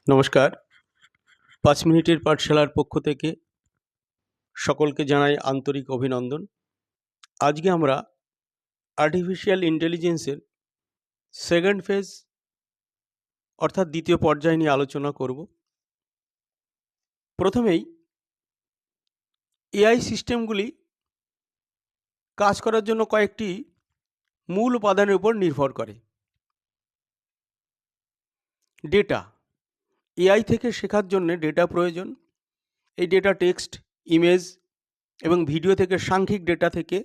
নমস্কার। ৫ মিনিটের পাঠশালার পক্ষ থেকে সকলকে জানাই আন্তরিক অভিনন্দন। আজকে আমরা আর্টিফিশিয়াল ইন্টেলিজেন্সের সেকেন্ড ফেজ অর্থাৎ দ্বিতীয় পর্যায় নিয়ে আলোচনা করব। প্রথমেই এআই সিস্টেমগুলি কাজ করার জন্য কয়েকটি মূল উপাদানের উপর নির্ভর করে। ডেটা, এআই থেকে শেখার জন্য ডেটা প্রয়োজন। এই ডেটা টেক্সট, ইমেজ এবং ভিডিও থেকে সাংখ্যিক ডেটা থেকে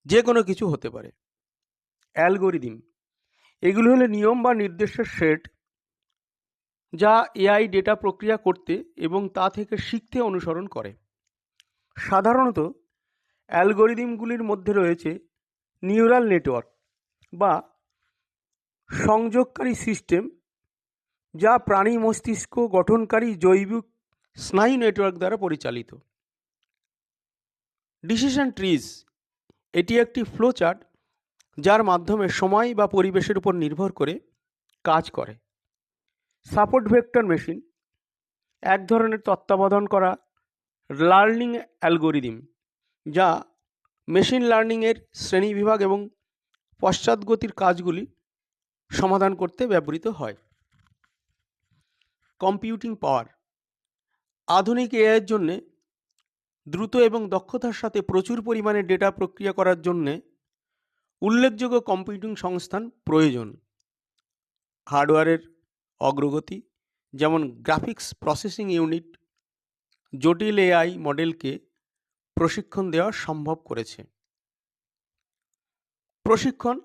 যে কোনো কিছু হতে পারে। অ্যালগোরিদম, এগুলো হলো নিয়ম বা নির্দেশের সেট যা এআই ডেটা প্রক্রিয়া করতে এবং তা থেকে শিখতে অনুসরণ করে। সাধারণত অ্যালগোরিদমগুলির মধ্যে রয়েছে নিউরাল নেটওয়ার্ক বা সংযোগকারী সিস্টেম, যা প্রাণী মস্তিষ্ক গঠনকারী জৈবিক স্নায়ু নেটওয়ার্ক দ্বারা পরিচালিত। ডিসিশন ট্রিজ, এটি একটি ফ্লোচার্ট যার মাধ্যমে সময় বা পরিবেশের উপর নির্ভর করে কাজ করে। সাপোর্ট ভেক্টর মেশিন, এক ধরনের তত্ত্বাবধান করা লার্নিং অ্যালগোরিদম যা মেশিন লার্নিংয়ের শ্রেণীবিভাগ এবং পশ্চাৎগতির কাজগুলি সমাধান করতে ব্যবহৃত হয়। কম্পিউটিং পাওয়ার, আধুনিক এআইয়ের জন্যে দ্রুত এবং দক্ষতার সাথে প্রচুর পরিমাণে ডেটা প্রক্রিয়া করার জন্যে উল্লেখযোগ্য কম্পিউটিং সংস্থান প্রয়োজন। হার্ডওয়্যারের অগ্রগতি, যেমন গ্রাফিক্স প্রসেসিং ইউনিট, জটিল এআই মডেলকে প্রশিক্ষণ দেওয়া সম্ভব করেছে। প্রশিক্ষণ,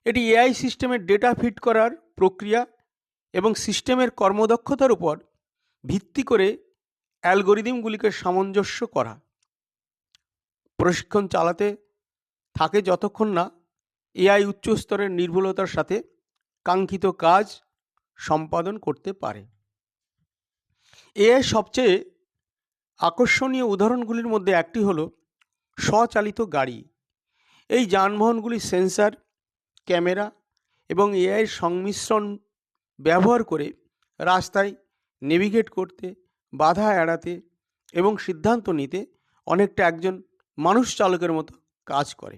এটি এআই সিস্টেমের ডেটা ফিট করার প্রক্রিয়া এবং সিস্টেমের কর্মদক্ষতার উপর ভিত্তি করে অ্যালগোরিদমগুলিকে সামঞ্জস্য করা। প্রশিক্ষণ চালাতে থাকে যতক্ষণ না এআই উচ্চ স্তরের নির্ভুলতার সাথে কাঙ্ক্ষিত কাজ সম্পাদন করতে পারে। এআই সবচেয়ে আকর্ষণীয় উদাহরণগুলির মধ্যে একটি হলো স্বচালিত গাড়ি। এই যানবাহনগুলি সেন্সর, ক্যামেরা এবং এআইয়ের সংমিশ্রণ ব্যবহার করে রাস্তায় নেভিগেট করতে, বাধা এড়াতে এবং সিদ্ধান্ত নিতে অনেকটা একজন মানুষ চালকের মতো কাজ করে।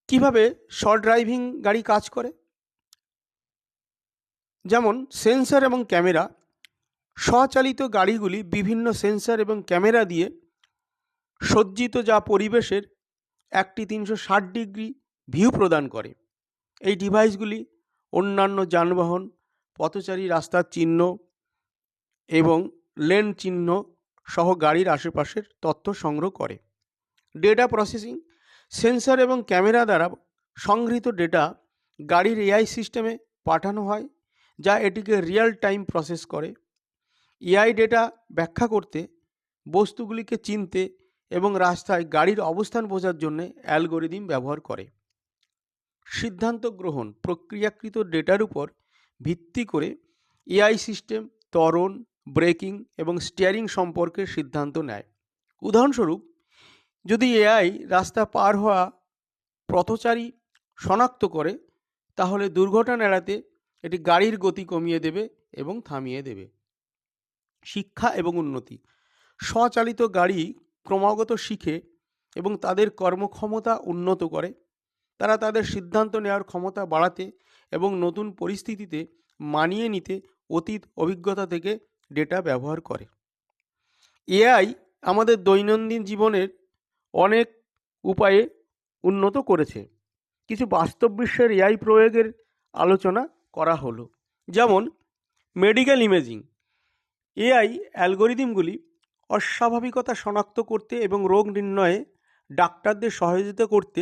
কিভাবে শর্ট ড্রাইভিং গাড়ি কাজ করে? যেমন সেন্সর এবং ক্যামেরা। স্বচালিত গাড়িগুলি বিভিন্ন সেন্সর এবং ক্যামেরা দিয়ে সজ্জিত, যা পরিবেশের একটি 360 ডিগ্রি ভিউ প্রদান করে। এই ডিভাইসগুলি অন্যান্য যানবাহন, পথচারী, রাস্তার চিহ্ন এবং লেন চিহ্ন সহ গাড়ির আশেপাশের তথ্য সংগ্রহ করে। ডেটা প্রসেসিং, সেন্সর এবং ক্যামেরা দ্বারা সংগৃহীত ডেটা গাড়ির এআই সিস্টেমে পাঠানো হয়, যা এটিকে রিয়েল টাইম প্রসেস করে। এআই ডেটা ব্যাখ্যা করতে, বস্তুগুলিকে চিনতে এবং রাস্তায় গাড়ির অবস্থান বোঝার জন্য অ্যালগোরিদম ব্যবহার করে। সিদ্ধান্ত গ্রহণ, প্রক্রিয়াকৃত ডেটার উপর ভিত্তি করে এআই সিস্টেম ত্বরণ, ব্রেকিং এবং স্টিয়ারিং সম্পর্কে সিদ্ধান্ত নেয়। উদাহরণস্বরূপ, যদি এআই রাস্তা পার হওয়া পথচারী শনাক্ত করে, তাহলে দুর্ঘটনা এড়াতে এটি গাড়ির গতি কমিয়ে দেবে এবং থামিয়ে দেবে। শিক্ষা এবং উন্নতি, স্বচালিত গাড়ি ক্রমাগত শিখে এবং তাদের কর্মক্ষমতা উন্নত করে। তারা তাদের সিদ্ধান্ত নেওয়ার ক্ষমতা বাড়াতে এবং নতুন পরিস্থিতিতে মানিয়ে নিতে অতীত অভিজ্ঞতা থেকে ডেটা ব্যবহার করে। এআই আমাদের দৈনন্দিন জীবনের অনেক উপায়ে উন্নত করেছে। কিছু বাস্তব বিশ্বের এআই প্রয়োগের আলোচনা করা হলো। যেমন মেডিকেল ইমেজিং, এআই অ্যালগোরিদমগুলি অস্বাভাবিকতা শনাক্ত করতে এবং রোগ নির্ণয়ে ডাক্তারদের সহযোগিতা করতে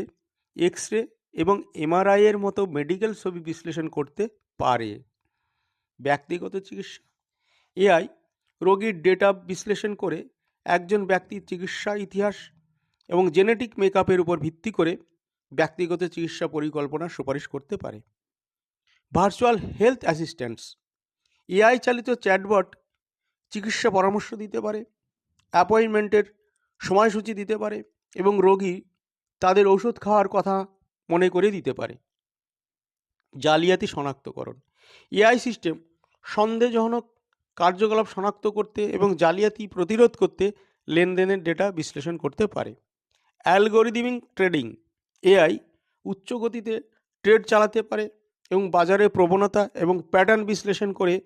এক্স রে এবং এমআরআইয়ের মতো মেডিকেল ছবি বিশ্লেষণ করতে পারে। ব্যক্তিগত চিকিৎসা, এআই রোগীর ডেটা বিশ্লেষণ করে একজন ব্যক্তির চিকিৎসা ইতিহাস এবং জেনেটিক মেকআপের উপর ভিত্তি করে ব্যক্তিগত চিকিৎসা পরিকল্পনা সুপারিশ করতে পারে। ভার্চুয়াল হেলথ অ্যাসিস্ট্যান্টস, এআই চালিত চ্যাটবট চিকিৎসা পরামর্শ দিতে পারে, অ্যাপয়েন্টমেন্টের সময়সূচি দিতে পারে এবং রোগী তাদের ঔষধ খাওয়ার কথা মনে করে দিতে পারে। জালিয়াতি শনাক্তকরণ, এআই সিস্টেম সন্দেহজনক কার্যকলাপ শনাক্ত করতে এবং জালিয়াতি প্রতিরোধ করতে লেনদেনের ডেটা বিশ্লেষণ করতে পারে। অ্যালগোরিদমিক ট্রেডিং, এআই উচ্চ গতিতে ট্রেড চালাতে পারে এবং বাজারের প্রবণতা এবং প্যাটার্ন বিশ্লেষণ করে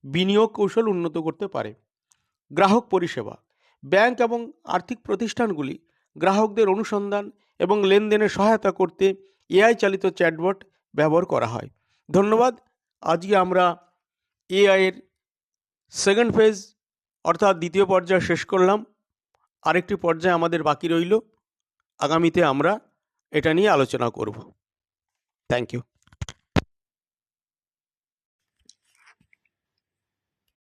বিনিয়োগ কৌশল উন্নত করতে পারে। গ্রাহক পরিষেবা, ব্যাংক এবং আর্থিক প্রতিষ্ঠানগুলি গ্রাহকদের অনুসন্ধান এবং লেনদেনে সহায়তা করতে এআই চালিত চ্যাটবট ব্যবহার করা হয়। ধন্যবাদ। আজকে আমরা এআইয়ের সেকেন্ড ফেজ অর্থাৎ দ্বিতীয় পর্যায় শেষ করলাম। আরেকটি পর্যায় আমাদের বাকি রইল। আগামীতে আমরা এটা নিয়ে আলোচনা করব। Thank you.